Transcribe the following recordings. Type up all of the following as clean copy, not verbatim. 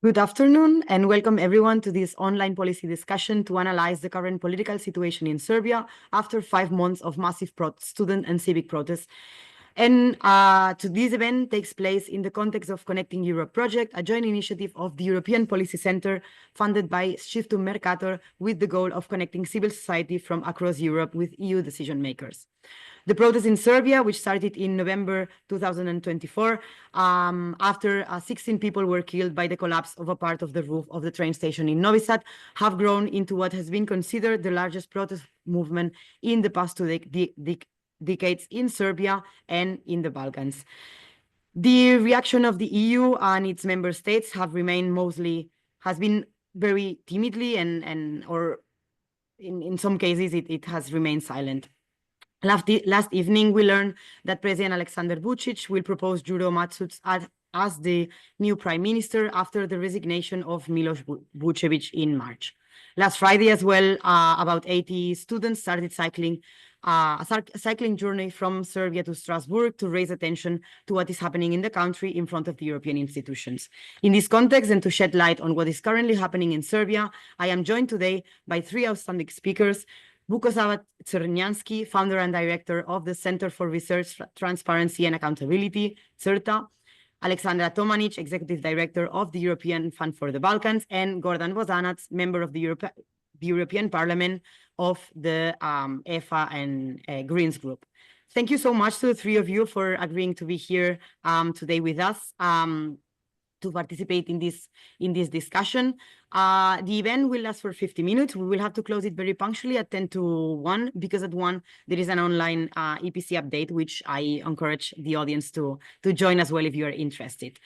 Good afternoon and welcome everyone to this online policy discussion to analyze the current political situation in Serbia after 5 months of massive student and civic protests. And to this event takes place in the context of Connecting Europe project, a joint initiative of the European Policy Center funded by Stiftung Mercator with the goal of connecting civil society from across Europe with EU decision makers. The protests in Serbia, which started in November 2024, after 16 people were killed by the collapse of a part of the roof of the train station in Novi Sad, have grown into what has been considered the largest protest movement in the past 2 decades in Serbia and in the Balkans. The reaction of the EU and its member states has been very timidly or in some cases it has remained silent. Last evening, we learned that President Aleksandar Vučić will propose Đuro Macuc as the new prime minister after the resignation of Miloš Vučević in March. Last Friday as well, about 80 students started a cycling journey from Serbia to Strasbourg to raise attention to what is happening in the country in front of the European institutions. In this context, and to shed light on what is currently happening in Serbia, I am joined today by 3 outstanding speakers: Vukosava Crnjanski, founder and director of the Center for Research, Transparency and Accountability, CRTA; Aleksandra Tomanić, executive director of the European Fund for the Balkans; and Gordan Bosanac, member of the European Parliament of the EFA and Greens Group. Thank you so much to the 3 of you for agreeing to be here today with us to participate in this discussion. The event will last for 50 minutes. We will have to close it very punctually at 10 to 1, because at 1 there is an online EPC update, which I encourage the audience to join as well if you are interested.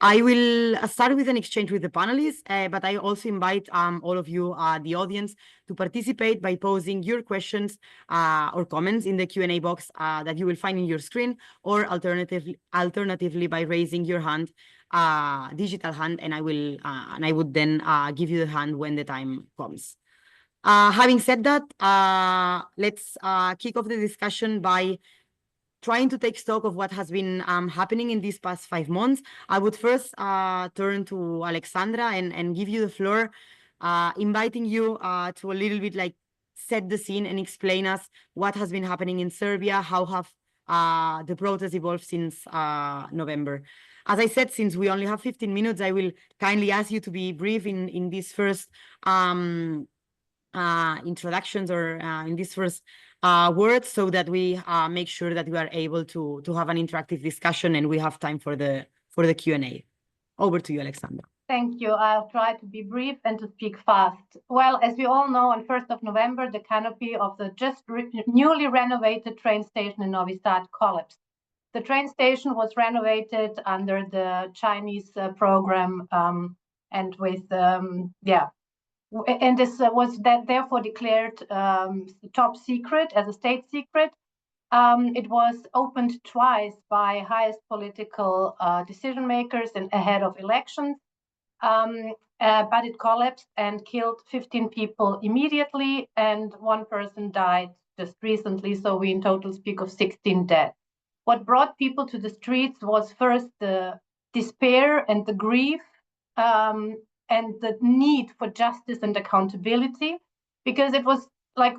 I will start with an exchange with the panelists, but I also invite all of you, the audience, to participate by posing your questions or comments in the Q&A box that you will find in your screen, or alternatively by raising your hand, digital hand, and I would then give you the hand when the time comes. Having said that, let's kick off the discussion by trying to take stock of what has been happening in these past 5 months. I would first turn to Aleksandra and give you the floor, inviting you to a little bit like set the scene and explain us what has been happening in Serbia, how have the protests evolved since November. As I said, since we only have 15 minutes, I will kindly ask you to be brief in these first introductions or in these first words, so that we make sure that we are able to have an interactive discussion and we have time for the Q&A. Over to you, Aleksandra. Thank you. I'll try to be brief and to speak fast. Well, as we all know, on 1st of November, the canopy of the newly renovated train station in Novi Sad collapsed. The train station was renovated under the Chinese program and with, and this was therefore declared top secret, as a state secret. It was opened twice by highest political decision makers and ahead of elections, but it collapsed and killed 15 people immediately, and 1 person died just recently, so we in total speak of 16 dead. What brought people to the streets was first the despair and the grief, and the need for justice and accountability, because it was like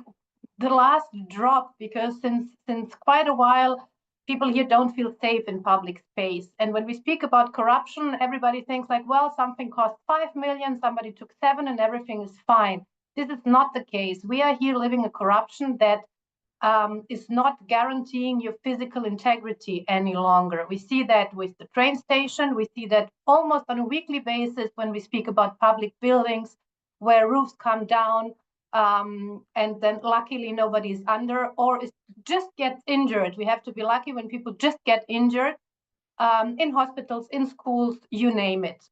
the last drop, because since quite a while, people here don't feel safe in public space. And when we speak about corruption, everybody thinks like, well, something cost 5 million, somebody took 7 and everything is fine. This is not the case. We are here living a corruption that is not guaranteeing your physical integrity any longer. We see that with the train station. We see that almost on a weekly basis when we speak about public buildings where roofs come down and then luckily nobody is under or just gets injured. We have to be lucky when people just get injured in hospitals, in schools, you name it.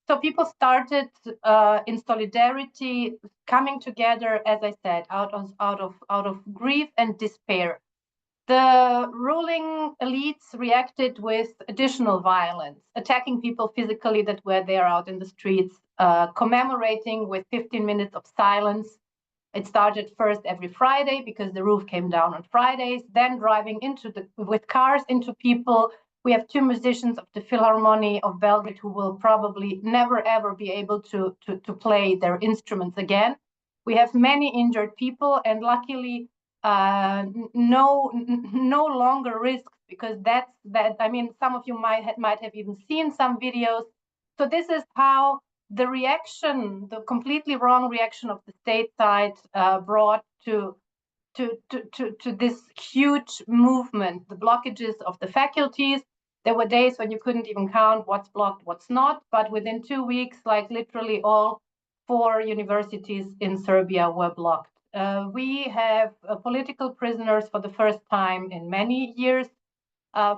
So people started in solidarity, coming together, as I said, out of grief and despair. The ruling elites reacted with additional violence, attacking people physically that were there out in the streets, commemorating with 15 minutes of silence. It started first every Friday because the roof came down on Fridays, then driving with cars into people We have 2 musicians of the Philharmonic of Belgrade who will probably never, ever be able to play their instruments again. We have many injured people, and luckily, no longer risks, because I mean, some of you might have even seen some videos. So this is how the reaction, the completely wrong reaction of the state side, brought to this huge movement, the blockages of the faculties. There were days when you couldn't even count what's blocked, what's not, but within 2 weeks, like literally all 4 universities in Serbia were blocked. We have political prisoners for the first time in many years.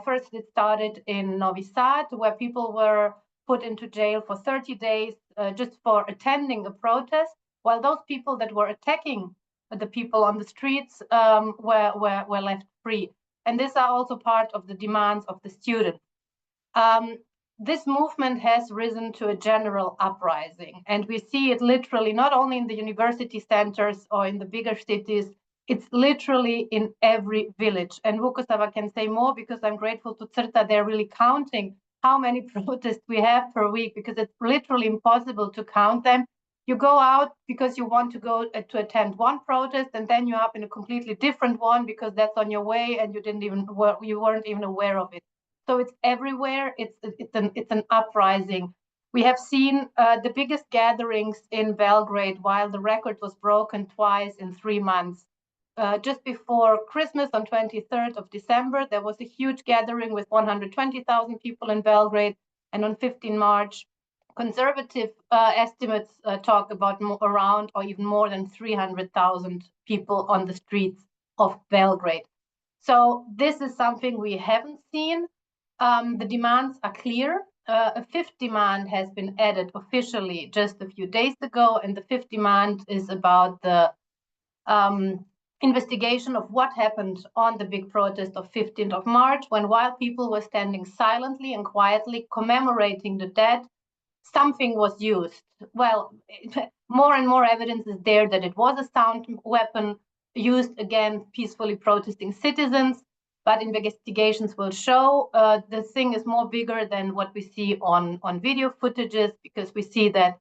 First, it started in Novi Sad, where people were put into jail for 30 days just for attending a protest, while those people that were attacking the people on the streets were left free. And these are also part of the demands of the students. This movement has risen to a general uprising, and we see it literally not only in the university centers or in the bigger cities, it's literally in every village. And Vukosava can say more, because I'm grateful to CRTA. They're really counting how many protests we have per week, because it's literally impossible to count them. You go out because you want to go to attend one protest, and then you're up in a completely different one because that's on your way and you weren't even aware of it. So it's everywhere. It's an uprising. We have seen the biggest gatherings in Belgrade, while the record was broken twice in 3 months. Just before Christmas, on 23rd of December, there was a huge gathering with 120,000 people in Belgrade. And on 15 March, conservative estimates talk about around or even more than 300,000 people on the streets of Belgrade. So this is something we haven't seen. The demands are clear. A 5th demand has been added officially just a few days ago, and the 5th demand is about the investigation of what happened on the big protest of 15th of March, when while people were standing silently and quietly commemorating the dead, something was used. Well, more and more evidence is there that it was a sound weapon used against peacefully protesting citizens, but investigations will show the thing is more bigger than what we see on video footages, because we see that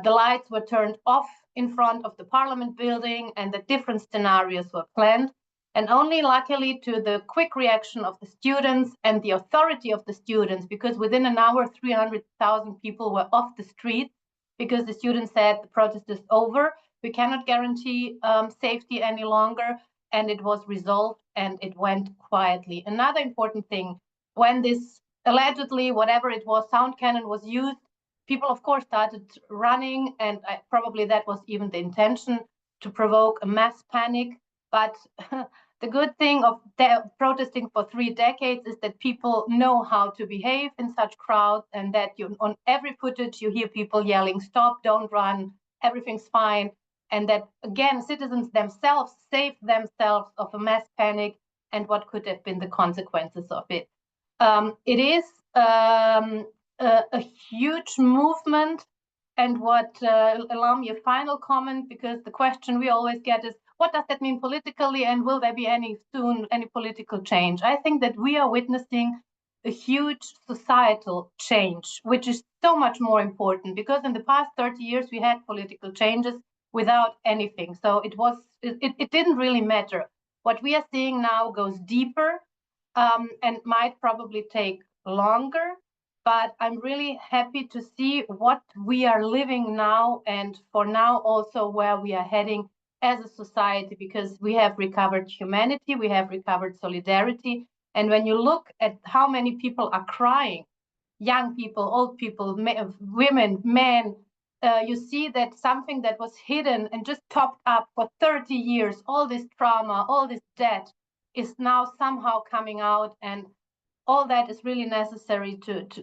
the lights were turned off in front of the parliament building and that different scenarios were planned. And only luckily to the quick reaction of the students and the authority of the students, because within an hour, 300,000 people were off the street, because the students said the protest is over, we cannot guarantee safety any longer, and it was resolved and it went quietly. Another important thing, when this allegedly, whatever it was, sound cannon was used, people, of course, started running, and probably that was even the intention, to provoke a mass panic. But the good thing of protesting for 3 decades is that people know how to behave in such crowds, and that on every footage you hear people yelling, "Stop, don't run, everything's fine," and that, again, citizens themselves saved themselves of a mass panic and what could have been the consequences of it. It is a huge movement. And allow me a final comment, because the question we always get is, what does that mean politically, and will there be any political change? I think that we are witnessing a huge societal change, which is so much more important, because in the past 30 years we had political changes without anything. So it didn't really matter. What we are seeing now goes deeper and might probably take longer. But I'm really happy to see what we are living now, and for now also where we are heading as a society, because we have recovered humanity, we have recovered solidarity. And when you look at how many people are crying, young people, old people, women, men, you see that something that was hidden and just topped up for 30 years, all this trauma, all this debt, is now somehow coming out. And all that is really necessary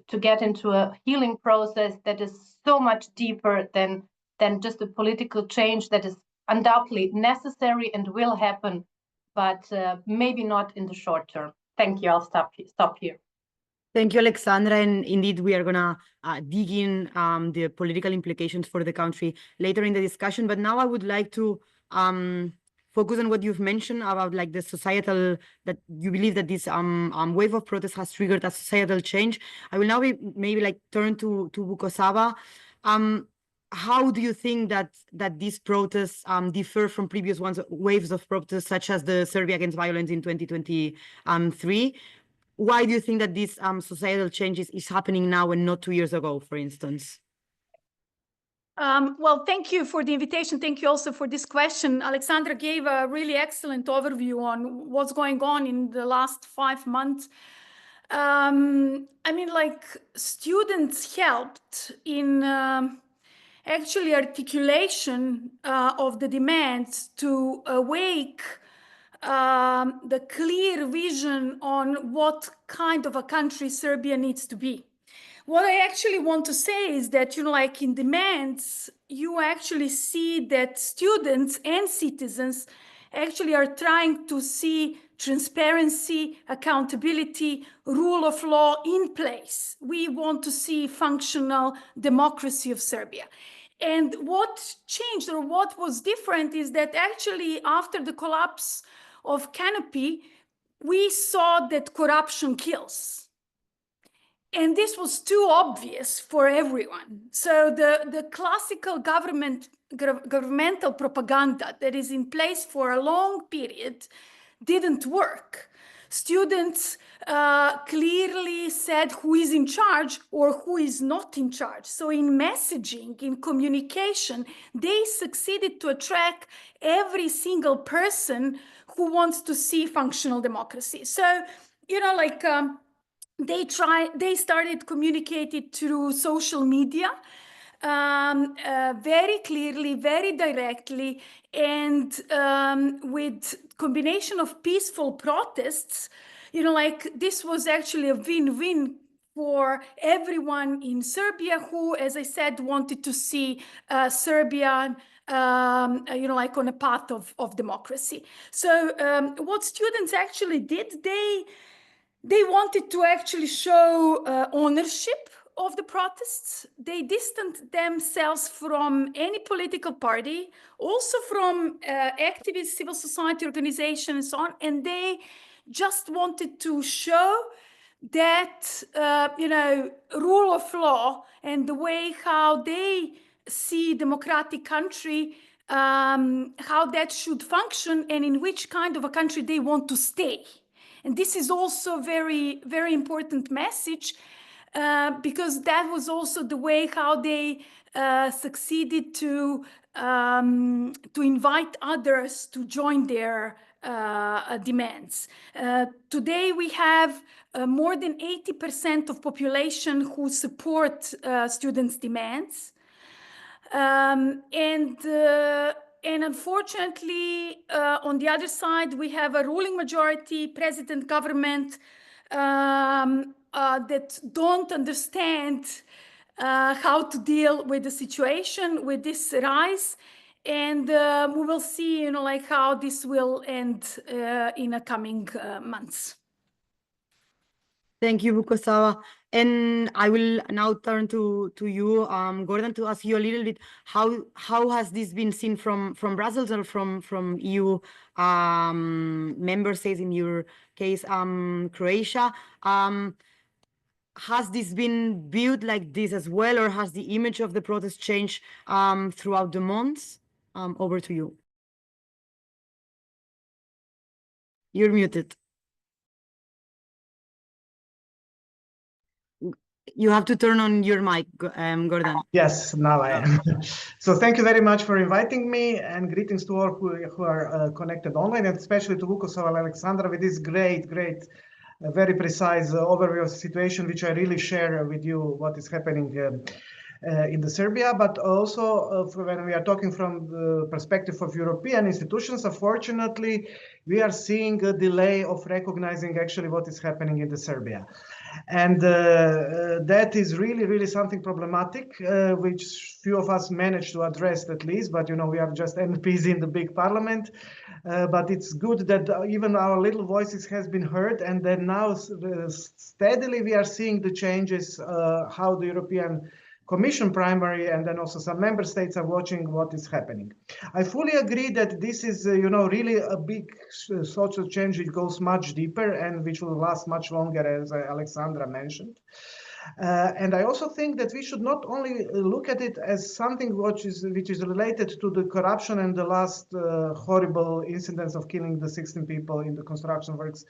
to get into a healing process that is so much deeper than just a political change that is undoubtedly necessary and will happen, but maybe not in the short term. Thank you. I'll stop here. Thank you, Aleksandra. And indeed, we are going to dig in the political implications for the country later in the discussion. But now I would like to focus on what you've mentioned about like the societal, that you believe that this wave of protest has triggered a societal change. I will now maybe like turn to Vukosava. How do you think that these protests differ from previous waves of protests, such as the Serbia against violence in 2023? Why do you think that this societal change is happening now and not 2 years ago, for instance? Well, thank you for the invitation. Thank you also for this question. Aleksandra gave a really excellent overview on what's going on in the last 5 months. I mean, like, students helped in actually articulation of the demands to awake the clear vision on what kind of a country Serbia needs to be. What I actually want to say is that, you know, like in demands, you actually see that students and citizens actually are trying to see transparency, accountability, rule of law in place. We want to see functional democracy of Serbia. And what changed or what was different is that actually after the collapse of Canopy, we saw that corruption kills. And this was too obvious for everyone. So the classical governmental propaganda that is in place for a long period didn't work. Students clearly said who is in charge or who is not in charge. So in messaging, in communication, they succeeded to attract every single person who wants to see functional democracy. So, you know, like, they started communicating through social media very clearly, very directly, and with combination of peaceful protests, you know, like this was actually a win-win for everyone in Serbia who, as I said, wanted to see Serbia you know, like on a path of democracy. So what students actually did, they wanted to actually show ownership of the protests. They distanced themselves from any political party, also from activist civil society organizations and so on, and they just wanted to show that, you know, rule of law and the way how they see democratic country, how that should function and in which kind of a country they want to stay. And this is also very, very important message because that was also the way how they succeeded to invite others to join their demands. Today we have more than 80% of population who support students' demands. And unfortunately, on the other side, we have a ruling majority, president government that don't understand how to deal with the situation, with this rise. And we will see, you know, like how this will end in the coming months. Thank you, Vukosava. And I will now turn to you, Gordan, to ask you a little bit how has this been seen from Brussels or from EU member states, in your case, Croatia? Has this been viewed like this as well, or has the image of the protest changed throughout the months? Over to you. You're muted. You have to turn on your mic, Gordan. Yes, now I am. So thank you very much for inviting me, and greetings to all who are connected online, and especially to Vukosava and Aleksandra with this great, very precise overview of the situation, which I really share with you what is happening in the Serbia, but also when we are talking from the perspective of European institutions, unfortunately, we are seeing a delay of recognizing actually what is happening in the Serbia. And that is really something problematic, which few of us managed to address at least, but you know, we are just MPs in the big parliament. But it's good that even our little voices has been heard, and then now steadily we are seeing the changes, how the European Commission primary, and then also some member states are watching what is happening. I fully agree that this is, really a big social change which goes much deeper and which will last much longer, as Aleksandra mentioned. And I also think that we should not only look at it as something which is related to the corruption and the last horrible incidents of killing the 16 people in the construction works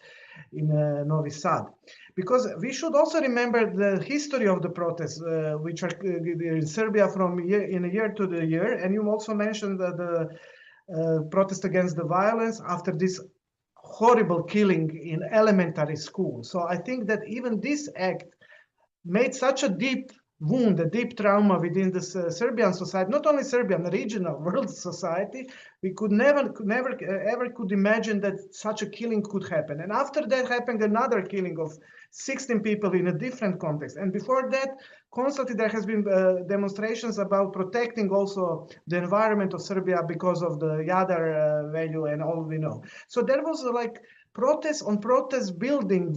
in Novi Sad, because we should also remember the history of the protests, which are in Serbia from year to the year. And you also mentioned the protest against the violence after this horrible killing in elementary school. So I think that even this act made such a deep wound, a deep trauma within the Serbian society, not only Serbian, regional, world society. We could never ever could imagine that such a killing could happen. And after that happened another killing of 16 people in a different context. And before that, constantly there has been demonstrations about protecting also the environment of Serbia because of the Jadar value and all we know. So there was like protest on protest, building,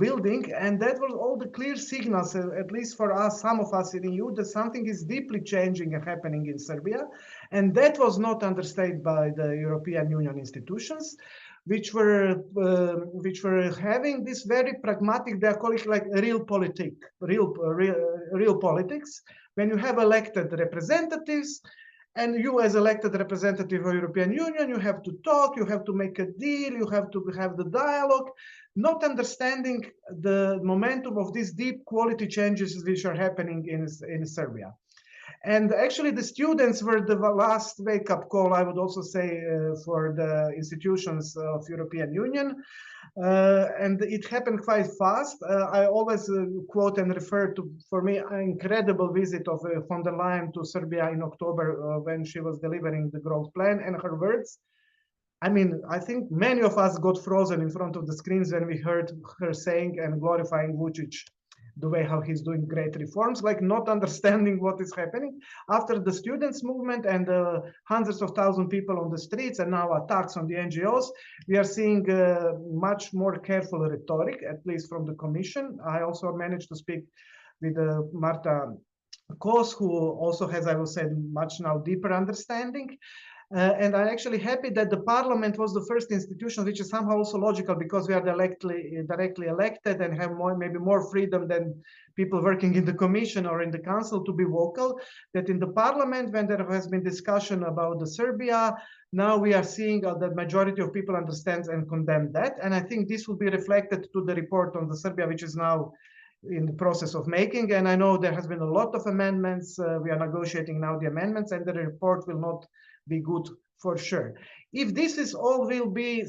and that was all the clear signals, at least for us, some of us in the EU, that something is deeply changing and happening in Serbia. And that was not understood by the European Union institutions, which were having this very pragmatic, they are calling it like real politics. When you have elected representatives, and you as elected representative of European Union, you have to talk, you have to make a deal, you have to have the dialogue, not understanding the momentum of these deep quality changes which are happening in Serbia. And actually the students were the last wake-up call, I would also say, for the institutions of European Union. And it happened quite fast. I always quote and refer to, for me, an incredible visit of von der Leyen to Serbia in October when she was delivering the growth plan, and her words. I mean, I think many of us got frozen in front of the screens when we heard her saying and glorifying Vučić, the way how he's doing great reforms, like not understanding what is happening. After the students' movement and hundreds of thousands of people on the streets and now attacks on the NGOs, we are seeing much more careful rhetoric, at least from the Commission. I also managed to speak with Marta Kos, who also has, I will say, much now deeper understanding. And I'm actually happy that the parliament was the first institution, which is somehow also logical because we are directly elected and have maybe more freedom than people working in the commission or in the council to be vocal. That in the parliament, when there has been discussion about the Serbia, now we are seeing that majority of people understands and condemn that. And I think this will be reflected to the report on the Serbia, which is now in the process of making. And I know there has been a lot of amendments. We are negotiating now the amendments, and the report will not be good for sure. If this is all will be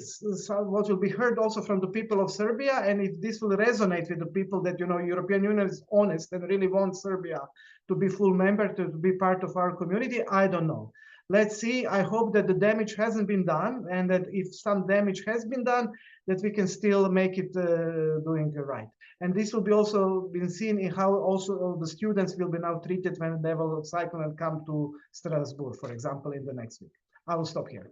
what will be heard also from the people of Serbia, and if this will resonate with the people that, European Union is honest and really wants Serbia to be full member, to be part of our community, I don't know. Let's see. I hope that the damage hasn't been done, and that if some damage has been done, that we can still make it doing right. And this will be also been seen in how also the students will be now treated when they will cycle and come to Strasbourg, for example, in the next week. I will stop here.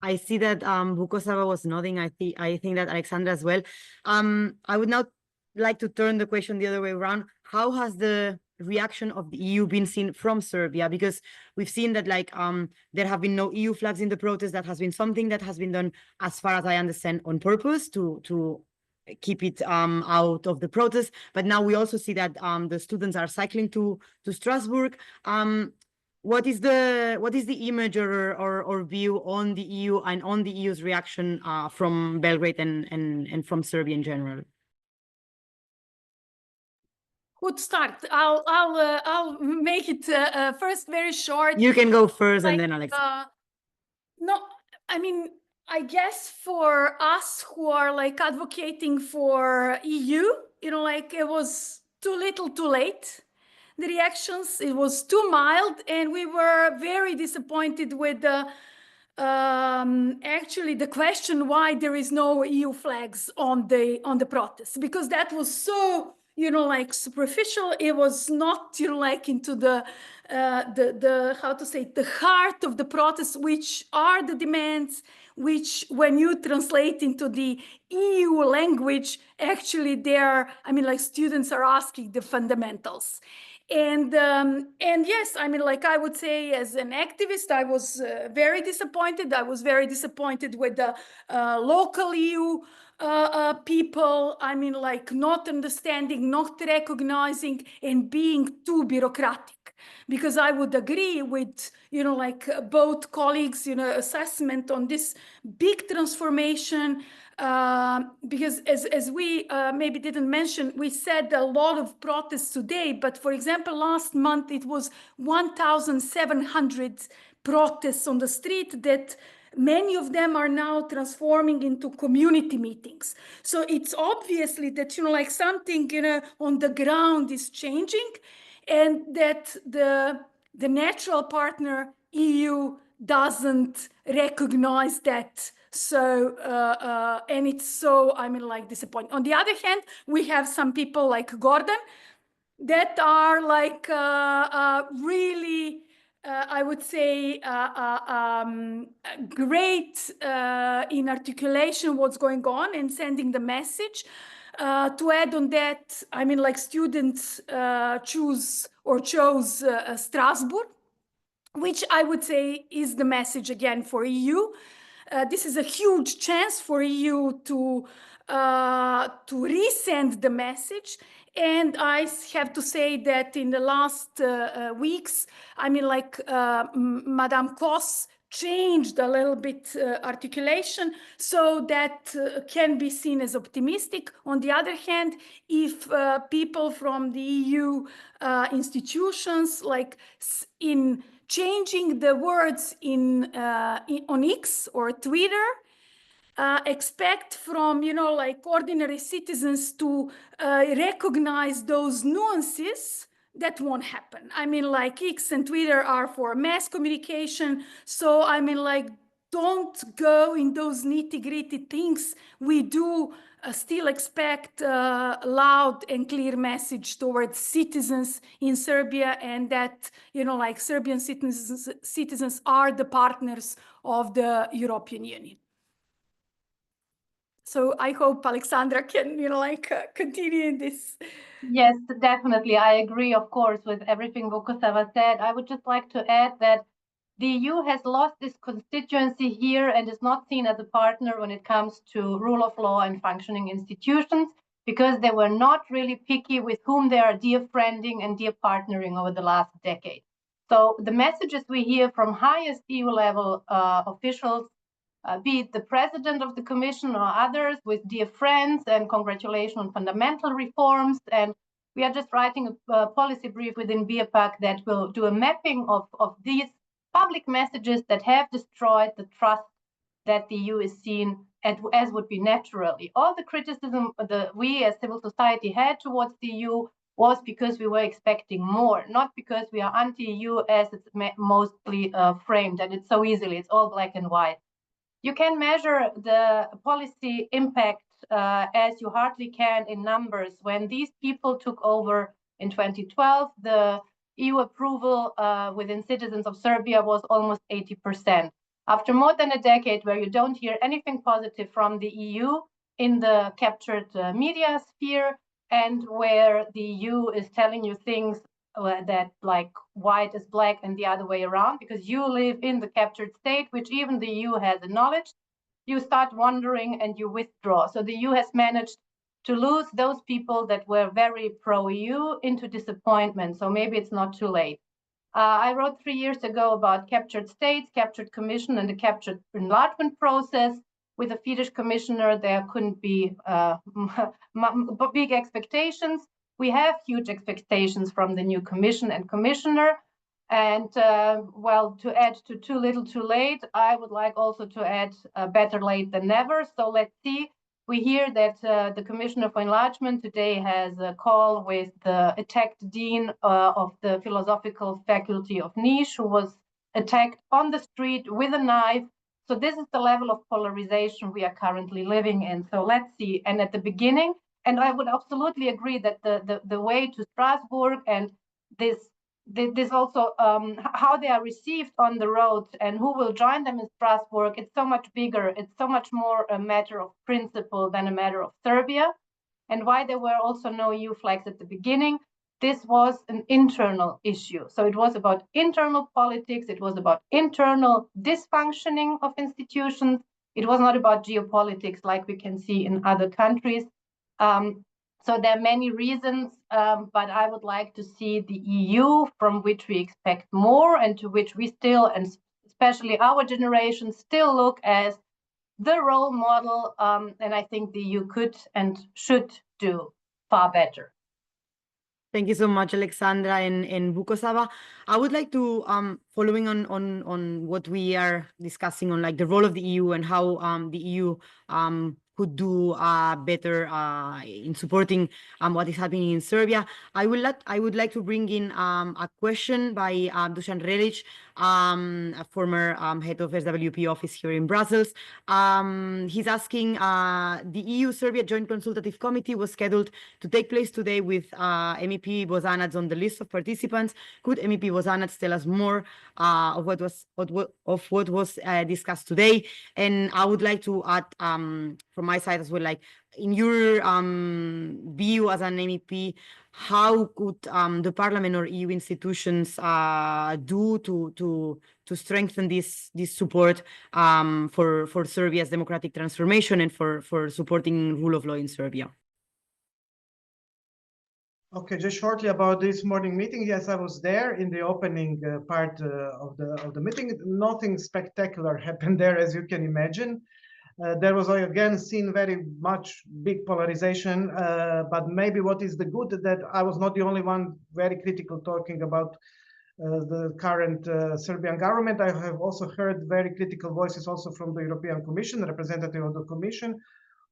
I see that Vukosava was nodding. I think that Aleksandra as well. I would now like to turn the question the other way around. How has the reaction of the EU been seen from Serbia? Because we've seen that there have been no EU flags in the protest. That has been something that has been done, as far as I understand, on purpose to keep it out of the protest. But now we also see that the students are cycling to Strasbourg. What is the image or view on the EU and on the EU's reaction from Belgrade and from Serbia in general? Good start. I'll make it first very short. You can go first, and then Alex. No, I mean, I guess for us who are advocating for EU, it was too little, too late. The reactions, it was too mild, and we were very disappointed with actually the question why there is no EU flags on the protests, because that was so superficial. It was not into the how to say, the heart of the protest, which are the demands, which when you translate into the EU language, actually students are asking the fundamentals. And yes, I mean, like I would say, as an activist, I was very disappointed. I was very disappointed with the local EU people. I mean, like not understanding, not recognizing, and being too bureaucratic. Because I would agree with, you know, like both colleagues, you know, assessment on this big transformation. Because as we maybe didn't mention, we said a lot of protests today, but for example, last month it was 1,700 protests on the street that many of them are now transforming into community meetings. So it's obviously that, you know, like something, you know, on the ground is changing, and that the natural partner EU doesn't recognize that. So, and it's so, I mean, like disappointing. On the other hand, we have some people like Gordan that are like really, I would say, great in articulation what's going on and sending the message. To add on that, I mean, like students chose Strasbourg, which I would say is the message again for EU. This is a huge chance for EU to resend the message. And I have to say that in the last weeks, I mean, like Madame Kos changed a little bit articulation so that can be seen as optimistic. On the other hand, if people from the EU institutions, like in changing the words on X or Twitter, expect from, you know, like ordinary citizens to recognize those nuances, that won't happen. I mean, like X and Twitter are for mass communication. So, I mean, like, don't go in those nitty-gritty things. We do still expect loud and clear message towards citizens in Serbia, and that, you know, like Serbian citizens are the partners of the European Union. So I hope Aleksandra can, you know, like continue in this. Yes, definitely. I agree, of course, with everything Vukosava said. I would just like to add that the EU has lost its constituency here and is not seen as a partner when it comes to rule of law and functioning institutions, because they were not really picky with whom they are dear friending and dear partnering over the last decade. So the messages we hear from highest EU level officials, be it the president of the commission or others, with dear friends and congratulations on fundamental reforms. And we are just writing a policy brief within BIAPAC that will do a mapping of these public messages that have destroyed the trust that the EU is seen as would be naturally. All the criticism that we as civil society had towards the EU was because we were expecting more, not because we are anti-EU as it's mostly framed, and it's so easily, it's all black and white. You can measure the policy impact as you hardly can in numbers. When these people took over in 2012, the EU approval within citizens of Serbia was almost 80%. After more than a decade where you don't hear anything positive from the EU in the captured media sphere, and where the EU is telling you things that like white is black and the other way around, because you live in the captured state, which even the EU has acknowledged, you start wondering and you withdraw. So the EU has managed to lose those people that were very pro-EU into disappointment. So maybe it's not too late. I wrote 3 years ago about captured states, captured commission, and the captured enlargement process. With a Fidesz commissioner, there couldn't be big expectations. We have huge expectations from the new commission and commissioner. And well, to add to too little too late, I would like also to add better late than never. So let's see. We hear that the Commissioner for Enlargement today has a call with the attacked dean of the philosophical faculty of Niš, who was attacked on the street with a knife. So this is the level of polarization we are currently living in. So let's see. And at the beginning, and I would absolutely agree that the way to Strasbourg and this also how they are received on the road and who will join them in Strasbourg, it's so much bigger. It's so much more a matter of principle than a matter of Serbia. And why there were also no EU flags at the beginning, this was an internal issue. So it was about internal politics, it was about internal dysfunctioning of institutions. It was not about geopolitics like we can see in other countries. So there are many reasons, but I would like to see the EU, from which we expect more and to which we still, and especially our generation, still look as the role model. And I think the EU could and should do far better. Thank you so much, Aleksandra and Vukosava. I would like to, following on what we are discussing on like the role of the EU and how the EU could do better in supporting what is happening in Serbia. I would like to bring in a question by Dusan Relic, a former head of SWP office here in Brussels. He's asking, the EU-Serbia Joint Consultative Committee was scheduled to take place today with MEP Bosanac on the list of participants. Could MEP Bosanac tell us more of what was discussed today? And I would like to add from my side as well, like in your view as an MEP, how could the Parliament or EU institutions do to strengthen this support for Serbia's democratic transformation and for supporting rule of law in Serbia? Okay, just shortly about this morning meeting. Yes, I was there in the opening part of the meeting. Nothing spectacular happened there, as you can imagine. There was again seen very much big polarization, but maybe what is the good that I was not the only one very critical talking about the current Serbian government. I have also heard very critical voices also from the European Commission, representative of the Commission,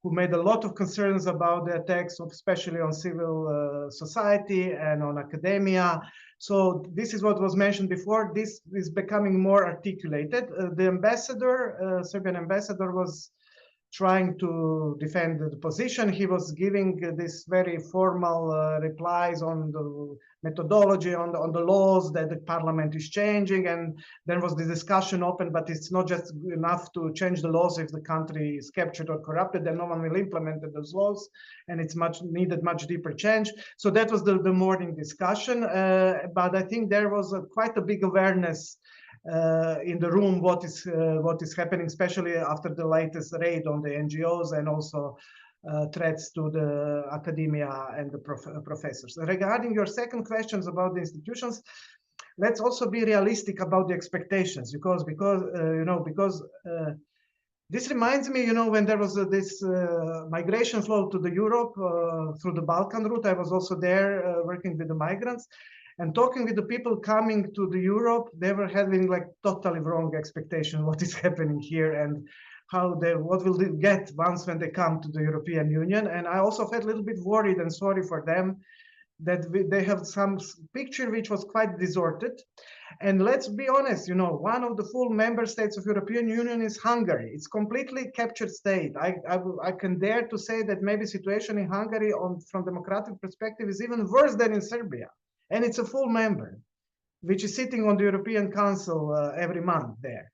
who made a lot of concerns about the attacks, especially on civil society and on academia. So this is what was mentioned before. This is becoming more articulated. The ambassador, Serbian ambassador, was trying to defend the position. He was giving this very formal replies on the methodology, on the laws that the parliament is changing. And there was the discussion open, but it's not just enough to change the laws if the country is captured or corrupted, then no one will implement those laws. And it's needed much deeper change. So that was the morning discussion. But I think there was quite a big awareness in the room what is happening, especially after the latest raid on the NGOs and also threats to the academia and the professors. Regarding your second questions about the institutions, let's also be realistic about the expectations, because this reminds me, when there was this migration flow to the Europe through the Balkan route. I was also there working with the migrants. And talking with the people coming to the Europe, they were having like totally wrong expectation what is happening here and what will they get when they come to the European Union. And I also felt a little bit worried and sorry for them that they have some picture which was quite distorted. And let's be honest, one of the full member states of European Union is Hungary. It's completely captured state. I can dare to say that maybe situation in Hungary from democratic perspective is even worse than in Serbia. And it's a full member, which is sitting on the European Council every month there.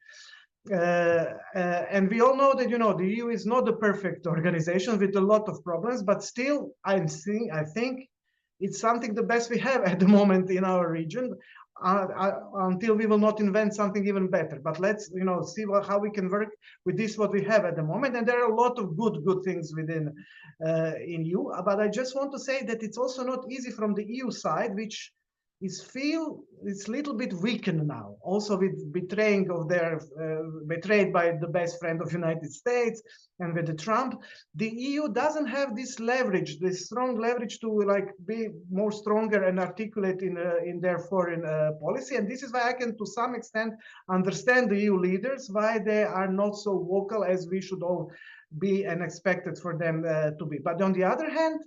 And we all know that, the EU is not a perfect organization with a lot of problems, but still, I think it's something the best we have at the moment in our region, until we will not invent something even better. But let's, see how we can work with this, what we have at the moment. And there are a lot of good things within in EU. But I just want to say that it's also not easy from the EU side, which it's a little bit weakened now, also with betrayed by the best friend of United States and with the Trump. The EU doesn't have this leverage, this strong leverage to be more stronger and articulate in their foreign policy. And this is why I can, to some extent, understand the EU leaders, why they are not so vocal as we should all be and expected for them to be. But on the other hand,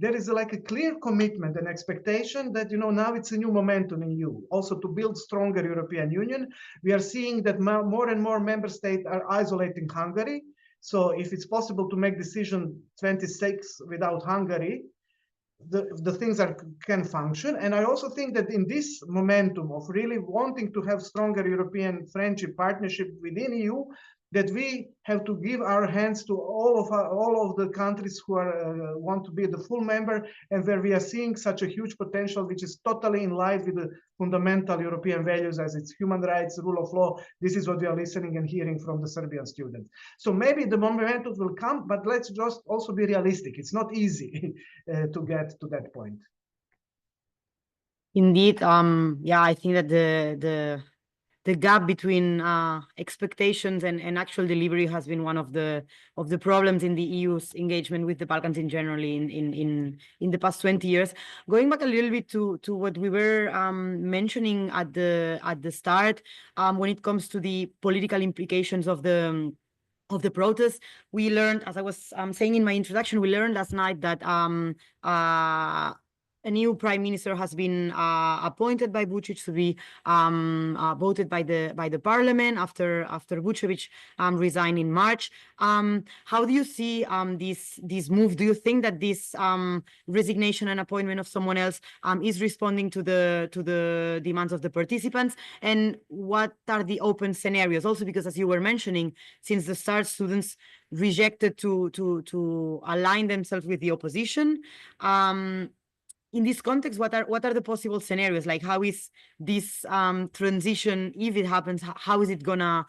there is a clear commitment and expectation that, now it's a new momentum in EU, also to build stronger European Union. We are seeing that more and more member states are isolating Hungary. So if it's possible to make decision 26 without Hungary, the things can function. And I also think that in this momentum of really wanting to have stronger European friendship partnership within EU, that we have to give our hands to all of the countries who are want to be the full member, and where we are seeing such a huge potential, which is totally in line with the fundamental European values as it's human rights, rule of law. This is what we are listening and hearing from the Serbian students. So maybe the momentum will come, but let's just also be realistic. It's not easy to get to that point. Indeed, yeah, I think that the gap between expectations and actual delivery has been one of the problems in the EU's engagement with the Balkans in generally in the past 20 years. Going back a little bit to what we were mentioning at the start, when it comes to the political implications of the protests, we learned, as I was saying in my introduction, we learned last night that a new prime minister has been appointed by Vučić to be voted by the parliament after Vučević resigned in March. How do you see this move? Do you think that this resignation and appointment of someone else is responding to the demands of the participants? And what are the open scenarios? Also, because as you were mentioning, since the start, students rejected to align themselves with the opposition. In this context, what are the possible scenarios? Like, how is this transition, if it happens, how is it gonna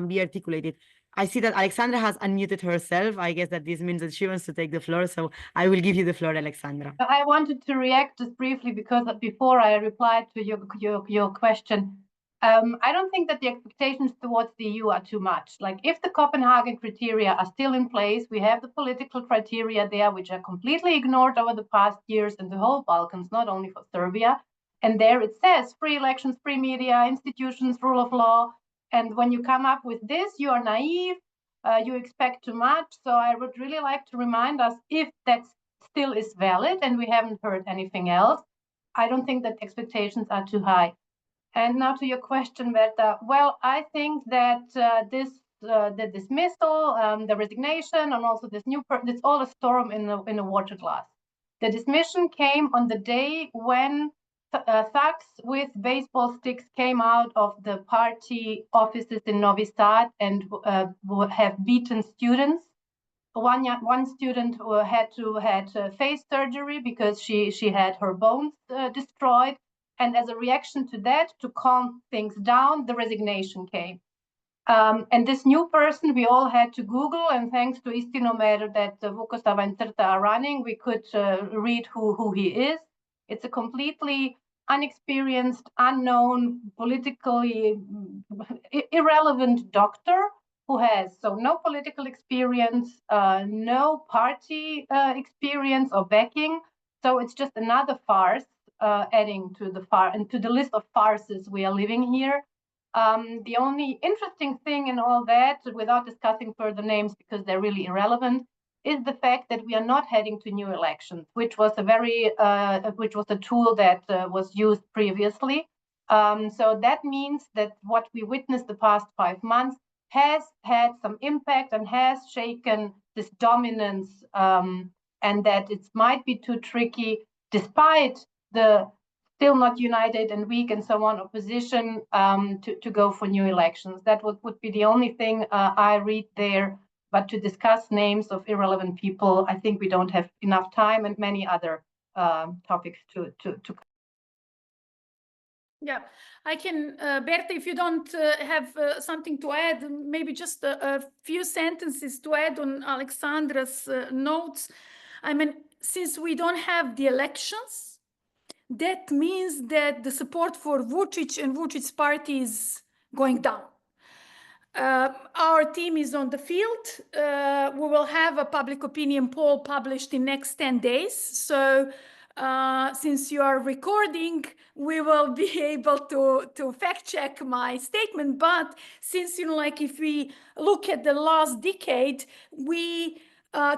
be articulated? I see that Aleksandra has unmuted herself. I guess that this means that she wants to take the floor. So I will give you the floor, Aleksandra. I wanted to react just briefly because before I replied to your question, I don't think that the expectations towards the EU are too much. Like, if the Copenhagen criteria are still in place, we have the political criteria there, which are completely ignored over the past years in the whole Balkans, not only for Serbia. And there it says free elections, free media, institutions, rule of law. And when you come up with this, you are naive, you expect too much. So I would really like to remind us, if that still is valid and we haven't heard anything else, I don't think that expectations are too high. And now to your question, Berta. Well, I think that the dismissal, the resignation, and also this new it's all a storm in a water glass. The dismission came on the day when thugs with baseball sticks came out of the party offices in Novi Sad and have beaten students. One student had face surgery because she had her bones destroyed. And as a reaction to that, to calm things down, the resignation came. And this new person, we all had to Google, and thanks to Istinomer that Vukosava and CRTA are running, we could read who he is. It's a completely unexperienced, unknown, politically irrelevant doctor who has no political experience, no party experience or backing. So it's just another farce. Adding to the list of farces we are living here. The only interesting thing in all that, without discussing further names because they're really irrelevant, is the fact that we are not heading to new elections, which was a tool that was used previously. So that means that what we witnessed the past 5 months has had some impact and has shaken this dominance, and that it might be too tricky, despite the still not united and weak and so on opposition, to go for new elections. That would be the only thing I read there. But to discuss names of irrelevant people, I think we don't have enough time, and many other topics to. Yeah, I can, Berta, if you don't have something to add, maybe just a few sentences to add on Aleksandra's notes. I mean, since we don't have the elections, that means that the support for Vučić and Vučić's party is going down. Our team is on the field. We will have a public opinion poll published in next 10 days. So since you are recording, we will be able to fact check my statement. But since, if we look at the last decade, we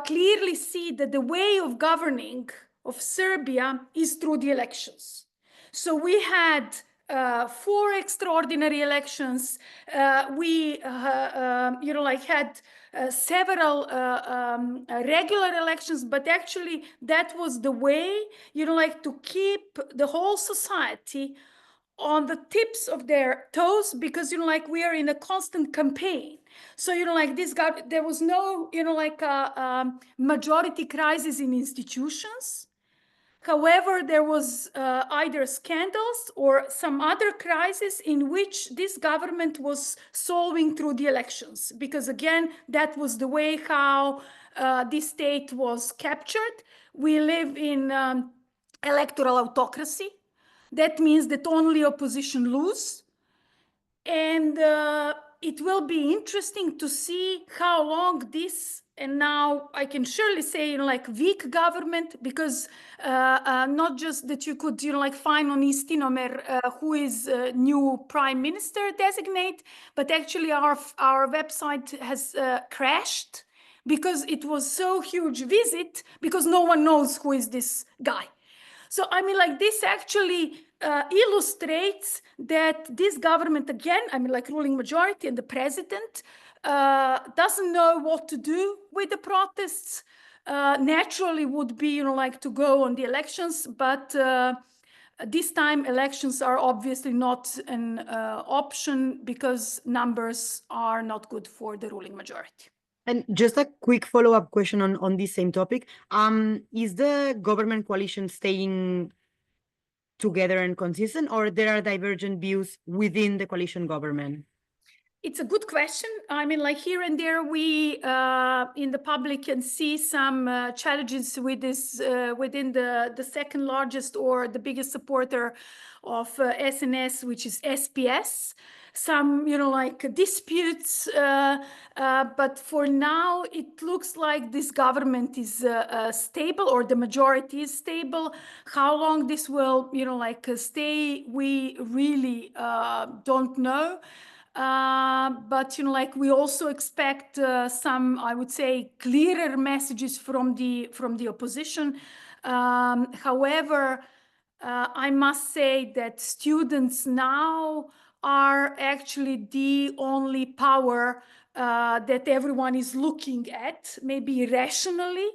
clearly see that the way of governing of Serbia is through the elections. So we had 4 extraordinary elections. We had several regular elections, but actually that was the way, to keep the whole society on the tips of their toes, because we are in a constant campaign. So, like this there was no, like a majority crisis in institutions. However, there was either scandals or some other crisis in which this government was solving through the elections. Because again, that was the way how this state was captured. We live in electoral autocracy. That means that only opposition lose. And it will be interesting to see how long this, and now I can surely say, like weak government, because not just that you could, like find on Istinomer who is new prime minister designate, but actually our website has crashed because it was so huge visit, because no one knows who is this guy. So, I mean, like this actually illustrates that this government, again, I mean, like ruling majority and the president doesn't know what to do with the protests. Naturally would be, like to go on the elections, but this time elections are obviously not an option because numbers are not good for the ruling majority. And just a quick follow-up question on this same topic. Is the government coalition staying together and consistent, or there are divergent views within the coalition government? It's a good question. I mean, like here and there, we in the public can see some challenges with this within the second largest or the biggest supporter of SNS, which is SPS. Some, like disputes, but for now, it looks like this government is stable, or the majority is stable. How long this will, like stay, we really don't know. But like we also expect some, I would say, clearer messages from the opposition. However, I must say that students now are actually the only power that everyone is looking at, maybe rationally.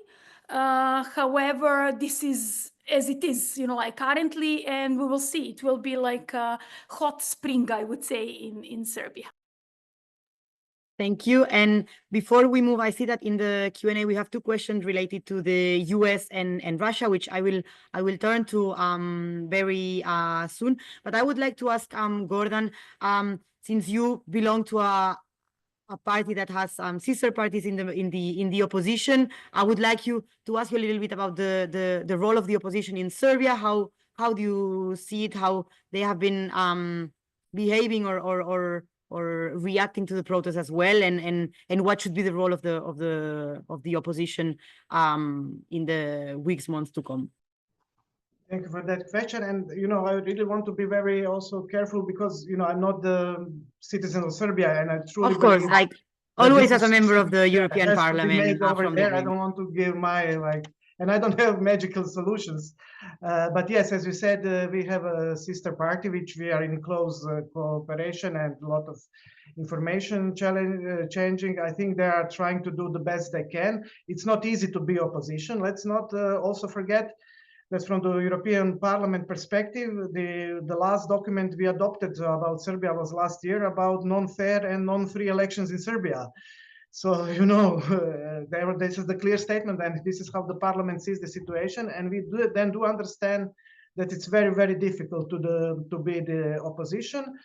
However, this is as it is, like currently, and we will see. It will be like a hot spring, I would say, in Serbia. Thank you. And before we move, I see that in the Q&A we have two questions related to the US and Russia, which I will turn to very soon. But I would like to ask Gordan, since you belong to a party that has sister parties in the opposition, I would like you to ask you a little bit about the role of the opposition in Serbia. How do you see it? How they have been behaving or reacting to the protests as well, and what should be the role of the opposition in the weeks, months to come? Thank you for that question. And, I really want to be very also careful because, I'm not the citizen of Serbia, and I truly of course, believe like always as a member of the European Parliament. Over there, I don't want to give my, and I don't have magical solutions. But yes, as you said, we have a sister party, which we are in close cooperation and a lot of information changing. I think they are trying to do the best they can. It's not easy to be opposition. Let's not also forget that from the European Parliament perspective, the last document we adopted about Serbia was last year about non-fair and non-free elections in Serbia. So, this is the clear statement, and this is how the Parliament sees the situation. And we do understand that it's very, very difficult to be the opposition.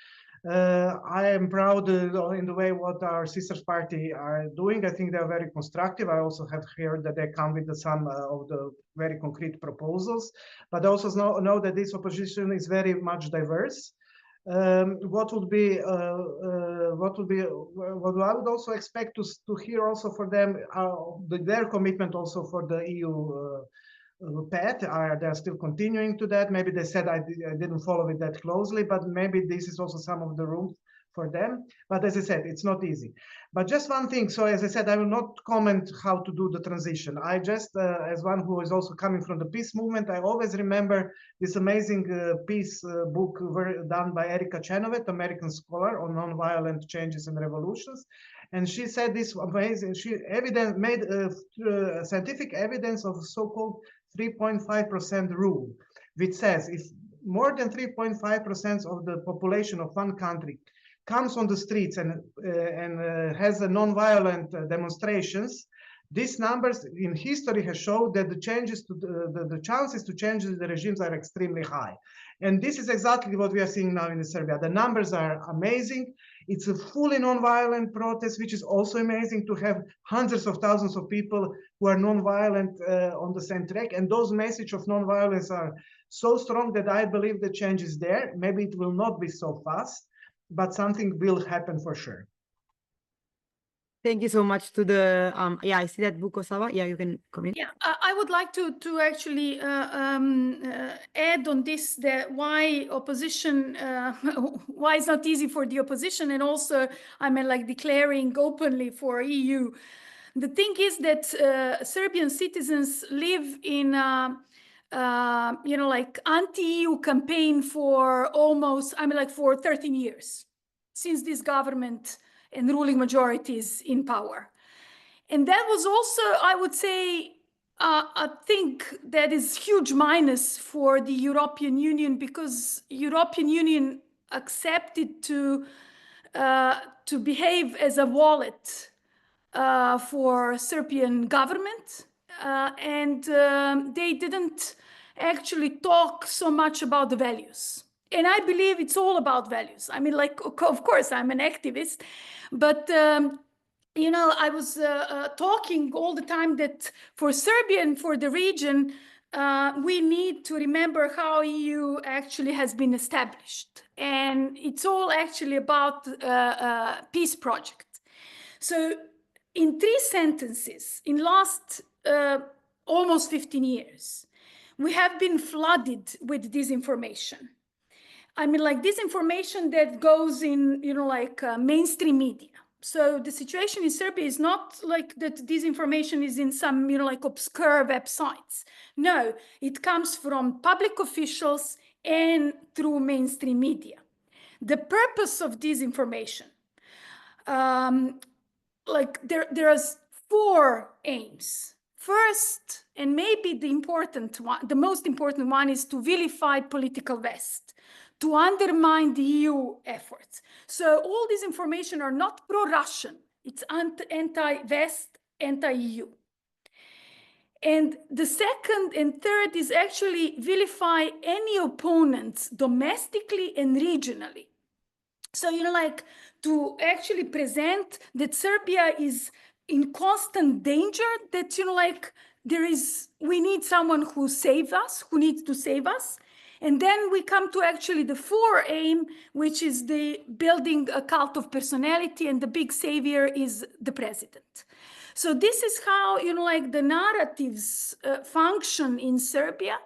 I am proud in the way what our sisters party are doing. I think they are very constructive. I also have heard that they come with some of the very concrete proposals, but I also know that this opposition is very much diverse. What I would also expect to hear also for them their commitment also for the EU path. They're still continuing to that. Maybe they said I didn't follow it that closely, but maybe this is also some of the room for them. But as I said, it's not easy. But just one thing. So as I said, I will not comment how to do the transition. I just, as one who is also coming from the peace movement, I always remember this amazing peace book done by Erika Chenoweth, American scholar on nonviolent changes and revolutions. And she said this amazing, she made scientific evidence of so-called 3.5% rule, which says if more than 3.5% of the population of one country comes on the streets and has a non-violent demonstrations, these numbers in history have shown that the changes to the chances to change the regimes are extremely high. And this is exactly what we are seeing now in Serbia. The numbers are amazing. It's a fully non-violent protest, which is also amazing to have hundreds of thousands of people who are non-violent on the same track. And those messages of non-violence are so strong that I believe the change is there. Maybe it will not be so fast, but something will happen for sure. Thank you so much to the, yeah, I see that Vukosava. Yeah, you can come in. Yeah, I would like to actually add on this, that why opposition, why it's not easy for the opposition, and also I mean like declaring openly for EU. The thing is that Serbian citizens live in you know, like anti-EU campaign for almost, I mean like for 13 years since this government and ruling majority is in power. And that was also, I would say, I think that is huge minus for the European Union, because European Union accepted to behave as a wallet for Serbian government, and they didn't actually talk so much about the values. And I believe it's all about values. I mean, like, of course, I'm an activist, but you know, I was talking all the time that for Serbia and for the region, we need to remember how EU actually has been established. And it's all actually about peace project. So in 3 sentences, in last almost 15 years, we have been flooded with disinformation. I mean, like disinformation that goes in, you know, like mainstream media. So the situation in Serbia is not like that disinformation is in some, you know, like obscure websites. No, it comes from public officials and through mainstream media. The purpose of disinformation, like there are 4 aims. First, and maybe the important one, the most important one, is to vilify political West, to undermine the EU efforts. So all this information are not pro-Russian. It's anti-West, anti-EU. And the second and third is actually vilify any opponents domestically and regionally. So, you know, like to actually present that Serbia is in constant danger, that, you know, like we need someone who saves us, who needs to save us. And then we come to actually the 4 aim, which is the building a cult of personality, and the big savior is the president. So this is how, you know, like the narratives function in Serbia.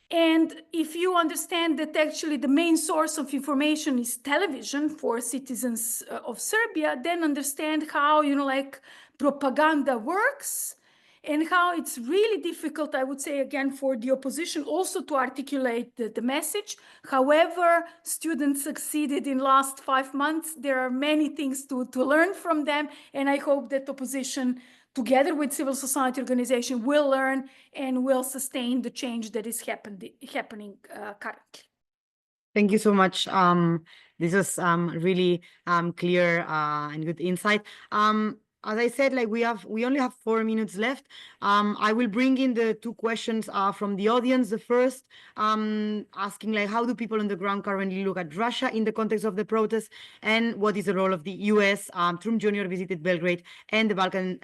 And if you understand that actually the main source of information is television for citizens of Serbia, then understand how, you know, like propaganda works, and how it's really difficult, I would say, again, for the opposition also to articulate the message. However, students succeeded in last 5 months. There are many things to learn from them, and I hope that opposition, together with civil society organization, will learn and will sustain the change that is happening currently. Thank you so much. This was really clear and good insight. As I said, like we only have 4 minutes left. I will bring in the 2 questions from the audience. The first asking like, how do people on the ground currently look at Russia in the context of the protests, and what is the role of the US? Trump Jr. visited Belgrade, and the Balkan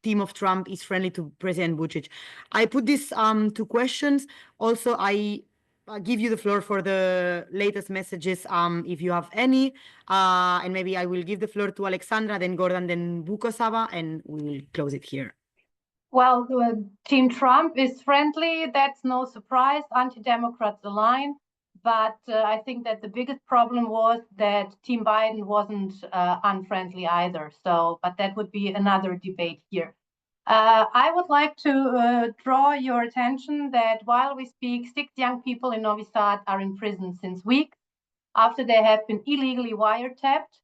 team of Trump is friendly to President Vučić. I put these 2 questions. Also, I give you the floor for the latest messages, if you have any, and maybe I will give the floor to Aleksandra, then Gordan, then Vukosava, and we will close it here. Well, Team Trump is friendly. That's no surprise. Anti-Democrats align. But I think that the biggest problem was that Team Biden wasn't unfriendly either. So, but that would be another debate here. I would like to draw your attention that while we speak, 6 young people in Novi Sad are in prison since weeks after they have been illegally wiretapped,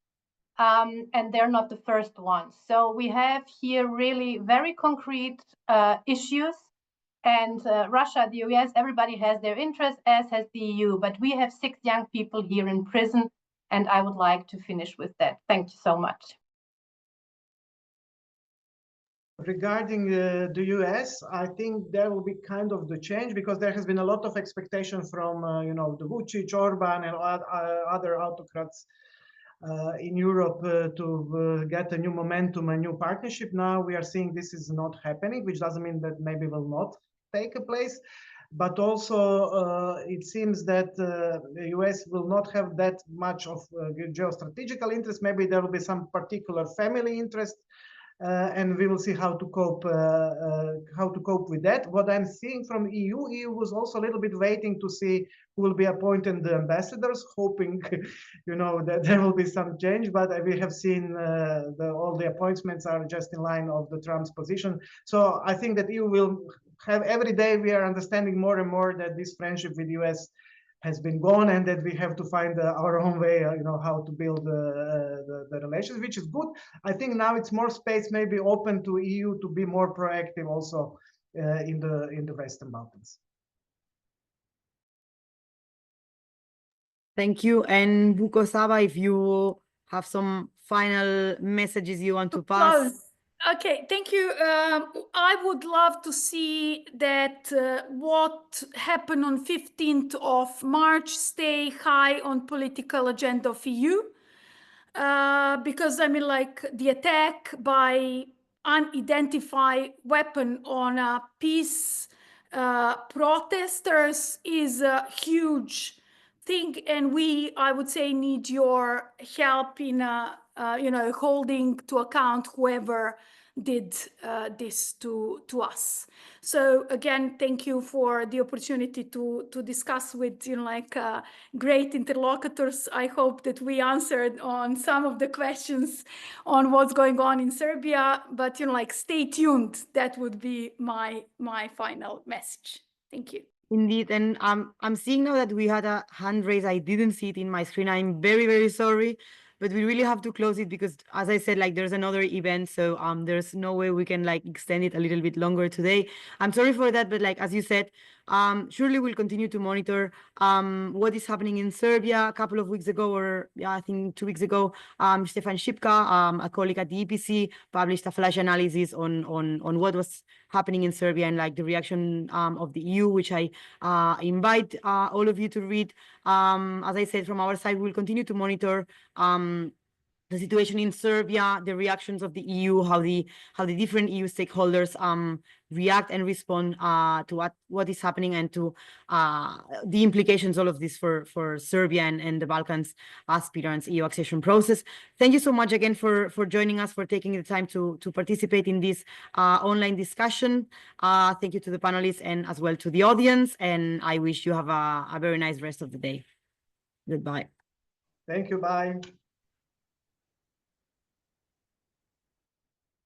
and they're not the first ones. So we have here really very concrete issues, and Russia, the US, everybody has their interests, as has the EU, but we have 6 young people here in prison And I would like to finish with that. Thank you so much. Regarding the US, I think there will be kind of the change because there has been a lot of expectation from, the Vučić, Orban, and other autocrats in Europe to get a new momentum, a new partnership. Now we are seeing this is not happening, which doesn't mean that maybe will not take a place. But also it seems that the US will not have that much of geostrategical interest. Maybe there will be some particular family interest. And we will see how to cope with that. What I'm seeing from EU was also a little bit waiting to see who will be appointed the ambassadors, hoping, that there will be some change. But we have seen all the appointments are just in line of the Trump's position. So I think that EU will have every day we are understanding more and more that this friendship with US has been gone, and that we have to find our own way, how to build the relations, which is good. I think now it's more space maybe open to EU to be more proactive also in the Western Balkans. Thank you. And Vukosava, if you have some final messages you want to pass. Okay, thank you. I would love to see that what happened on 15th of March stay high on political agenda of EU. Because the attack by unidentified weapon on peace protesters is a huge thing, and I would say, need your help in holding to account whoever did this to us. So again, thank you for the opportunity to discuss with great interlocutors. I hope that we answered on some of the questions on what's going on in Serbia, but stay tuned. That would be my final message. Thank you. Indeed, and I'm seeing now that we had a hand raise. I didn't see it in my screen. I'm very, very sorry, but we really have to close it because, as I said, there's another event, so there's no way we can extend it a little bit longer today. I'm sorry for that, but as you said, surely we'll continue to monitor what is happening in Serbia. A couple of weeks ago, or I think 2 weeks ago, Stefan Šipka, a colleague at the EPC, published a flash analysis on what was happening in Serbia and the reaction of the EU, which I invite all of you to read. As I said, from our side, we'll continue to monitor the situation in Serbia, the reactions of the EU, how the different EU stakeholders react and respond to what is happening, and to the implications all of this for Serbia and the Balkans aspirants EU accession process. Thank you so much again for joining us, for taking the time to participate in this online discussion. Thank you to the panelists and as well to the audience, and I wish you have a very nice rest of the day. Goodbye. Thank you. Bye.